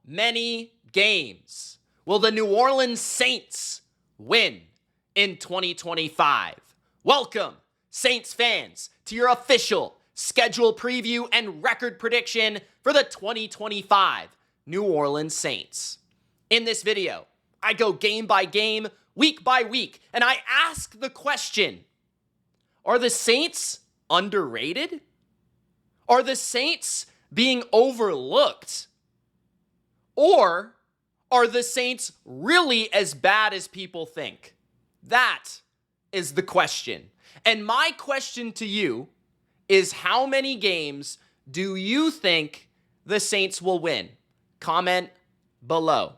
many games will the New Orleans Saints win in 2025? Welcome, Saints fans, to your official schedule preview and record prediction for the 2025 New Orleans Saints. In this video, I go game by game, week by week, and I ask the question, are the Saints underrated? Are the Saints being overlooked? Or are the Saints really as bad as people think? That is the question. And my question to you is, how many games do you think the Saints will win? Comment below.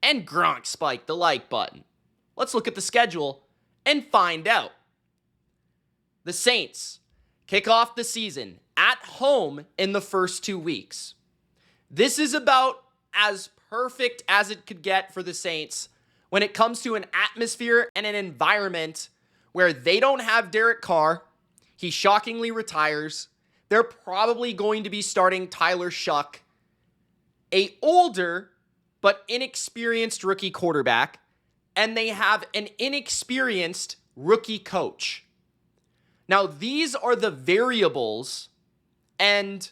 And Gronk spike the like button. Let's look at the schedule and find out. The Saints kick off the season at home in the first 2 weeks. This is about as perfect as it could get for the Saints when it comes to an atmosphere and an environment where they don't have Derek Carr. He shockingly retires. They're probably going to be starting Tyler Shuck, a older but inexperienced rookie quarterback, and they have an inexperienced rookie coach. Now, these are the variables and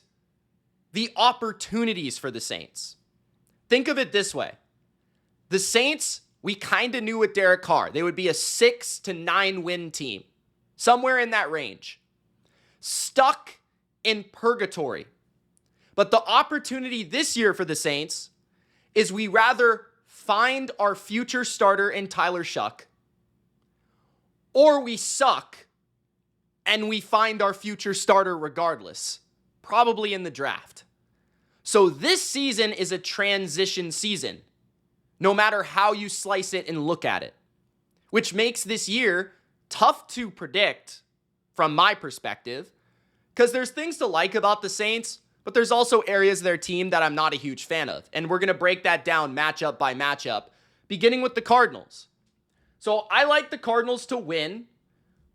the opportunities for the Saints. Think of it this way. The Saints, we kind of knew with Derek Carr, they would be a 6 to 9 win team, somewhere in that range. Stuck in purgatory. But the opportunity this year for the Saints is we rather find our future starter in Tyler Shuck, or we suck and we find our future starter regardless, probably in the draft. So this season is a transition season, no matter how you slice it and look at it, which makes this year tough to predict from my perspective, because there's things to like about the Saints, but there's also areas of their team that I'm not a huge fan of. And we're going to break that down matchup by matchup, beginning with the Cardinals. So I like the Cardinals to win,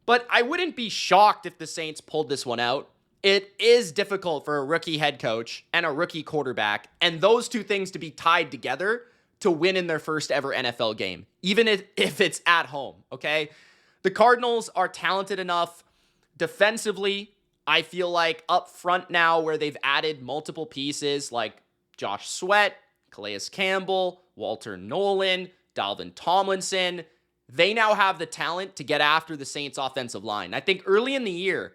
but I wouldn't be shocked if the Saints pulled this one out. It is difficult for a rookie head coach and a rookie quarterback, and those two things to be tied together to win in their first ever NFL game, even if it's at home, okay? The Cardinals are talented enough defensively. I feel like up front now, where they've added multiple pieces like Josh Sweat, Calais Campbell, Walter Nolan, Dalvin Tomlinson, they now have the talent to get after the Saints offensive line. I think early in the year,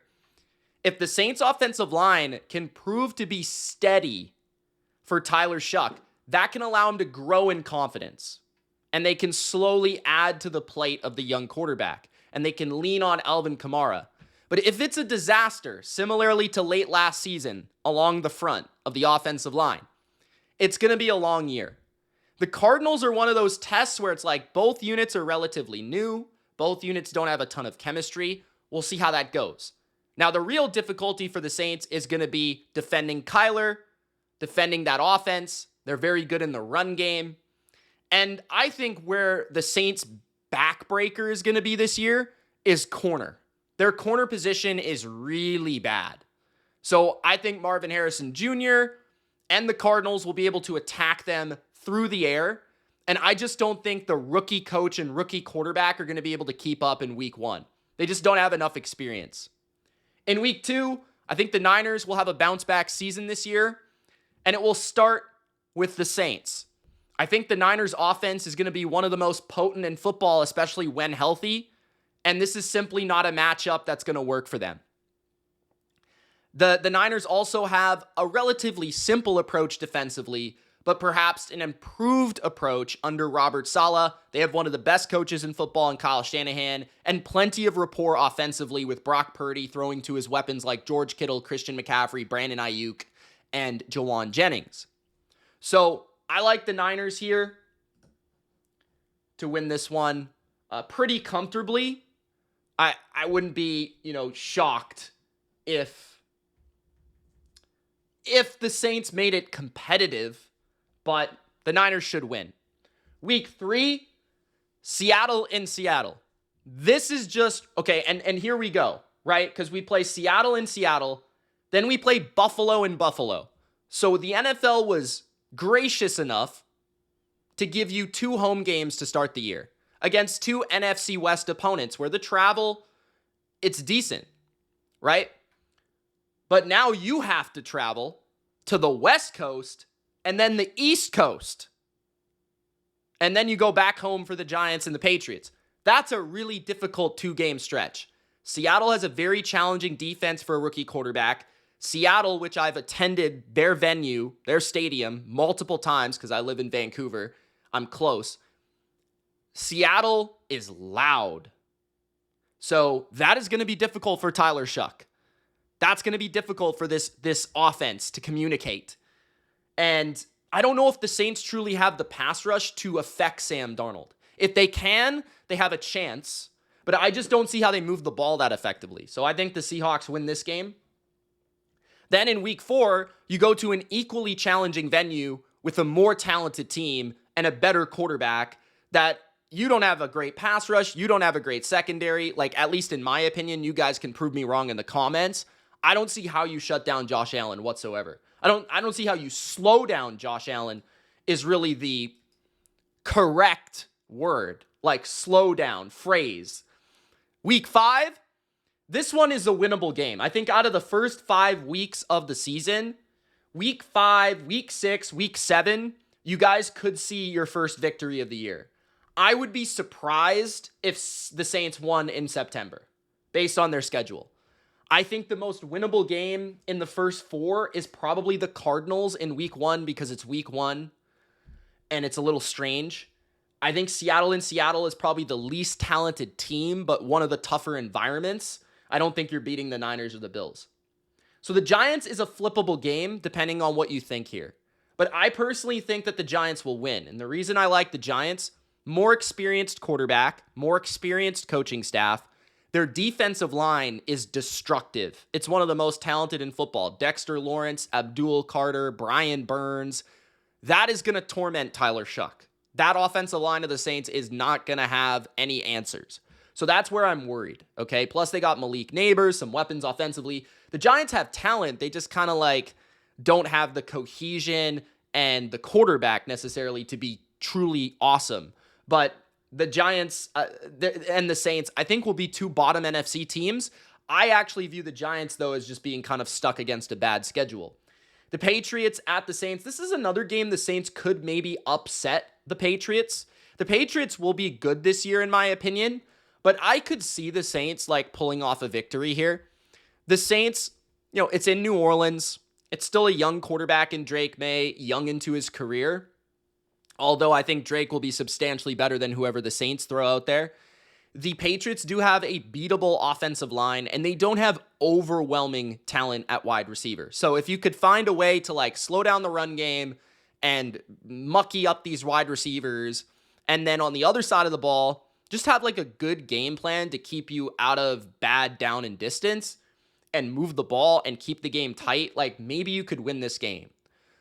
if the Saints offensive line can prove to be steady for Tyler Shuck, that can allow him to grow in confidence. And they can slowly add to the plate of the young quarterback. And they can lean on Alvin Kamara. But if it's a disaster, similarly to late last season along the front of the offensive line, it's going to be a long year. The Cardinals are one of those tests where it's like both units are relatively new. Both units don't have a ton of chemistry. We'll see how that goes. Now, the real difficulty for the Saints is going to be defending Kyler, defending that offense. They're very good in the run game. And I think where the Saints' backbreaker is going to be this year is corner. Their corner position is really bad. So I think Marvin Harrison Jr. and the Cardinals will be able to attack them through the air. And I just don't think the rookie coach and rookie quarterback are going to be able to keep up in week 1. They just don't have enough experience. In week 2, I think the Niners will have a bounce back season this year, and it will start with the Saints. I think the Niners offense is going to be one of the most potent in football, especially when healthy. And this is simply not a matchup that's going to work for them. The Niners also have a relatively simple approach defensively, but perhaps an improved approach under Robert Saleh. They have one of the best coaches in football in Kyle Shanahan, and plenty of rapport offensively with Brock Purdy throwing to his weapons like George Kittle, Christian McCaffrey, Brandon Ayuk, and Jawan Jennings. So I like the Niners here to win this one pretty comfortably. I wouldn't be, shocked if the Saints made it competitive, but the Niners should win. Week 3, Seattle in Seattle. This is just, okay, and here we go, right? Because we play Seattle in Seattle, then we play Buffalo in Buffalo. So the NFL was gracious enough to give you 2 home games to start the year against 2 NFC West opponents where the travel, it's decent, right? But now you have to travel to the West Coast and then the East Coast. And then you go back home for the Giants and the Patriots. That's a really difficult 2-game stretch. Seattle has a very challenging defense for a rookie quarterback. Seattle, which I've attended their venue, their stadium, multiple times because I live in Vancouver. I'm close. Seattle is loud. So that is going to be difficult for Tyler Shuck. That's going to be difficult for this offense to communicate. And I don't know if the Saints truly have the pass rush to affect Sam Darnold. If they can, they have a chance. But I just don't see how they move the ball that effectively. So I think the Seahawks win this game. Then in week 4, you go to an equally challenging venue with a more talented team and a better quarterback that you don't have a great pass rush. You don't have a great secondary. Like, at least in my opinion, you guys can prove me wrong in the comments. I don't see how you shut down Josh Allen whatsoever. I don't see how you slow down Josh Allen is really the correct word. Like, slow down, phrase. Week 5, this one is a winnable game. I think out of the first 5 weeks of the season, week 5, week 6, week 7, you guys could see your first victory of the year. I would be surprised if the Saints won in September based on their schedule. I think the most winnable game in the first 4 is probably the Cardinals in week 1 because it's week 1 and it's a little strange. I think Seattle is probably the least talented team, but one of the tougher environments. I don't think you're beating the Niners or the Bills. So the Giants is a flippable game depending on what you think here. But I personally think that the Giants will win. And the reason I like the Giants, more experienced quarterback, more experienced coaching staff. Their defensive line is destructive. It's one of the most talented in football. Dexter Lawrence, Abdul Carter, Brian Burns. That is going to torment Tyler Shuck. That offensive line of the Saints is not going to have any answers. So that's where I'm worried, okay? Plus, they got Malik Neighbors, some weapons offensively. The Giants have talent. They just kind of like don't have the cohesion and the quarterback necessarily to be truly awesome. But the Giants and the Saints, I think, will be 2 bottom NFC teams. I actually view the Giants, though, as just being kind of stuck against a bad schedule. The Patriots at the Saints. This is another game the Saints could maybe upset the Patriots. The Patriots will be good this year, in my opinion. But I could see the Saints like pulling off a victory here. The Saints, it's in New Orleans. It's still a young quarterback in Drake May, young into his career. Although I think Drake will be substantially better than whoever the Saints throw out there. The Patriots do have a beatable offensive line, and they don't have overwhelming talent at wide receiver. So if you could find a way to like slow down the run game and mucky up these wide receivers, and then on the other side of the ball, just have like a good game plan to keep you out of bad down and distance and move the ball and keep the game tight, like maybe you could win this game.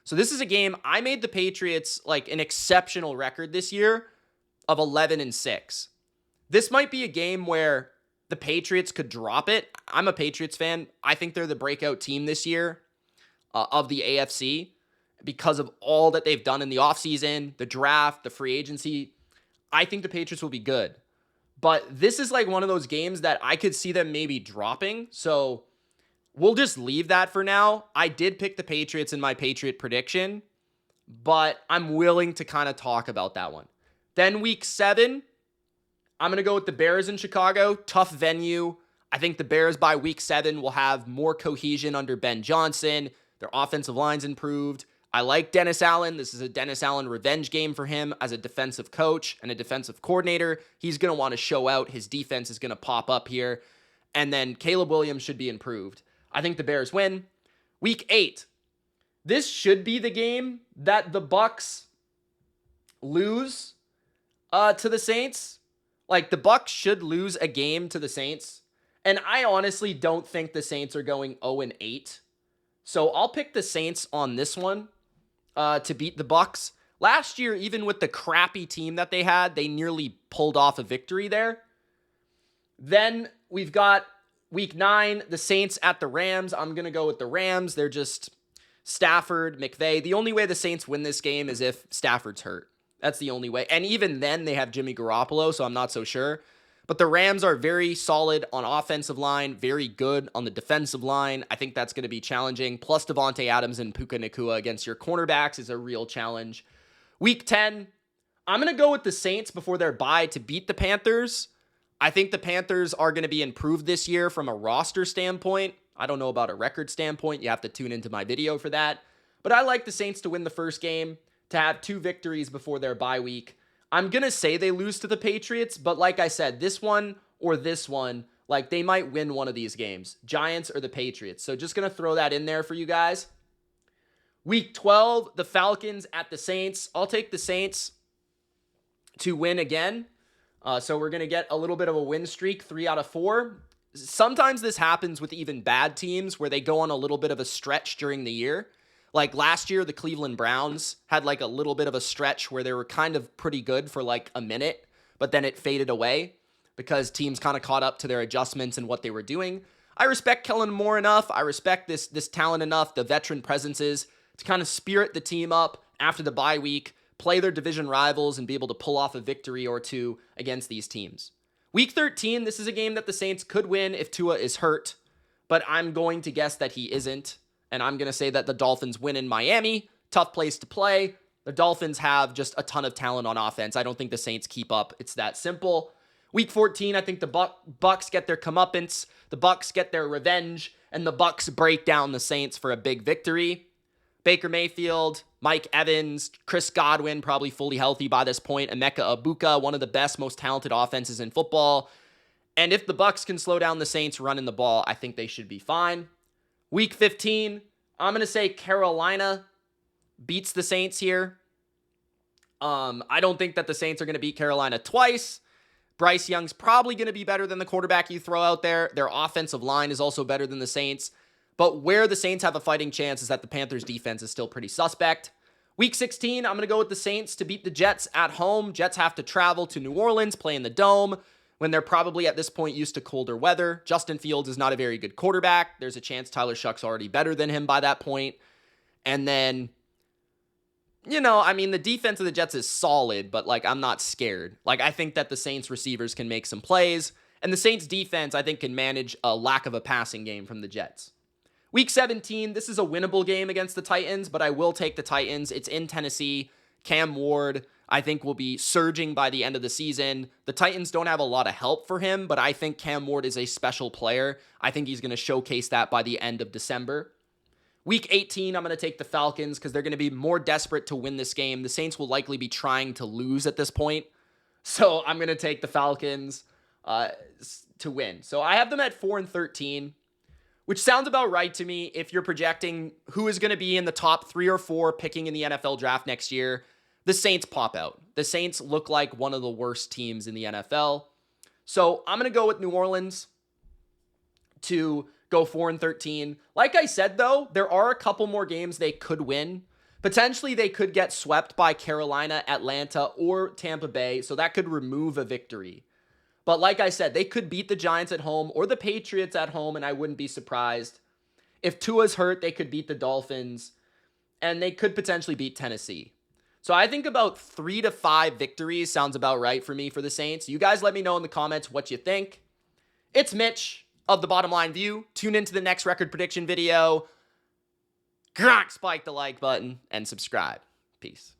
So this is a game, I made the Patriots like an exceptional record this year of 11-6. This might be a game where the Patriots could drop it. I'm a Patriots fan. I think they're the breakout team this year of the AFC because of all that they've done in the offseason, the draft, the free agency. I think the Patriots will be good. But this is like one of those games that I could see them maybe dropping. So we'll just leave that for now. I did pick the Patriots in my Patriot prediction, but I'm willing to kind of talk about that one. Then week 7, I'm going to go with the Bears in Chicago. Tough venue. I think the Bears by week 7 will have more cohesion under Ben Johnson. Their offensive line's improved. I like Dennis Allen. This is a Dennis Allen revenge game for him as a defensive coach and a defensive coordinator. He's going to want to show out. His defense is going to pop up here. And then Caleb Williams should be improved. I think the Bears win. Week 8. This should be the game that the Bucs lose to the Saints. Like, the Bucs should lose a game to the Saints. And I honestly don't think the Saints are going 0-8. So I'll pick the Saints on this one to beat the Bucs. Last year, even with the crappy team that they had, they nearly pulled off a victory there. Then we've got week 9, the Saints at the Rams. I'm going to go with the Rams. They're just Stafford, McVay. The only way the Saints win this game is if Stafford's hurt. That's the only way. And even then, they have Jimmy Garoppolo, so I'm not so sure. But the Rams are very solid on offensive line, very good on the defensive line. I think that's going to be challenging. Plus Devontae Adams and Puka Nacua against your cornerbacks is a real challenge. Week 10, I'm going to go with the Saints before their bye to beat the Panthers. I think the Panthers are going to be improved this year from a roster standpoint. I don't know about a record standpoint. You have to tune into my video for that. But I like the Saints to win the first game, to have 2 victories before their bye week. I'm going to say they lose to the Patriots, but like I said, this one or this one, like they might win one of these games, Giants or the Patriots. So just going to throw that in there for you guys. Week 12, the Falcons at the Saints. I'll take the Saints to win again. So we're going to get a little bit of a win streak, 3 out of 4. Sometimes this happens with even bad teams where they go on a little bit of a stretch during the year. Like last year, the Cleveland Browns had like a little bit of a stretch where they were kind of pretty good for like a minute, but then it faded away because teams kind of caught up to their adjustments and what they were doing. I respect Kellen Moore enough. I respect this talent enough, the veteran presences, to kind of spirit the team up after the bye week, play their division rivals, and be able to pull off a victory or two against these teams. Week 13, this is a game that the Saints could win if Tua is hurt, but I'm going to guess that he isn't. And I'm going to say that the Dolphins win in Miami. Tough place to play. The Dolphins have just a ton of talent on offense. I don't think the Saints keep up. It's that simple. Week 14, I think the Bucks get their comeuppance. The Bucks get their revenge. And the Bucks break down the Saints for a big victory. Baker Mayfield, Mike Evans, Chris Godwin, probably fully healthy by this point. Emeka Egbuka, one of the best, most talented offenses in football. And if the Bucks can slow down the Saints running the ball, I think they should be fine. Week 15, I'm going to say Carolina beats the Saints here. I don't think that the Saints are going to beat Carolina twice. Bryce Young's probably going to be better than the quarterback you throw out there. Their offensive line is also better than the Saints. But where the Saints have a fighting chance is that the Panthers' defense is still pretty suspect. Week 16, I'm going to go with the Saints to beat the Jets at home. Jets have to travel to New Orleans, play in the Dome, when they're probably at this point used to colder weather. Justin Fields is not a very good quarterback. There's a chance Tyler Shuck's already better than him by that point. And then, the defense of the Jets is solid, but, I'm not scared. I think that the Saints receivers can make some plays. And the Saints defense, I think, can manage a lack of a passing game from the Jets. Week 17, this is a winnable game against the Titans, but I will take the Titans. It's in Tennessee. Cam Ward, I think, will be surging by the end of the season. The Titans don't have a lot of help for him, but I think Cam Ward is a special player. I think he's going to showcase that by the end of December. Week 18, I'm going to take the Falcons because they're going to be more desperate to win this game. The Saints will likely be trying to lose at this point. So I'm going to take the Falcons to win. So I have them at 4-13, which sounds about right to me if you're projecting who is going to be in the top 3 or 4 picking in the NFL draft next year. The Saints pop out. The Saints look like one of the worst teams in the NFL. So I'm going to go with New Orleans to go 4-13. Like I said, though, there are a couple more games they could win. Potentially, they could get swept by Carolina, Atlanta, or Tampa Bay, so that could remove a victory. But like I said, they could beat the Giants at home or the Patriots at home, and I wouldn't be surprised. If Tua's hurt, they could beat the Dolphins, and they could potentially beat Tennessee. So I think about 3 to 5 victories sounds about right for me for the Saints. You guys let me know in the comments what you think. It's Mitch of The Bottom Line View. Tune into the next record prediction video. Spike the like button and subscribe. Peace.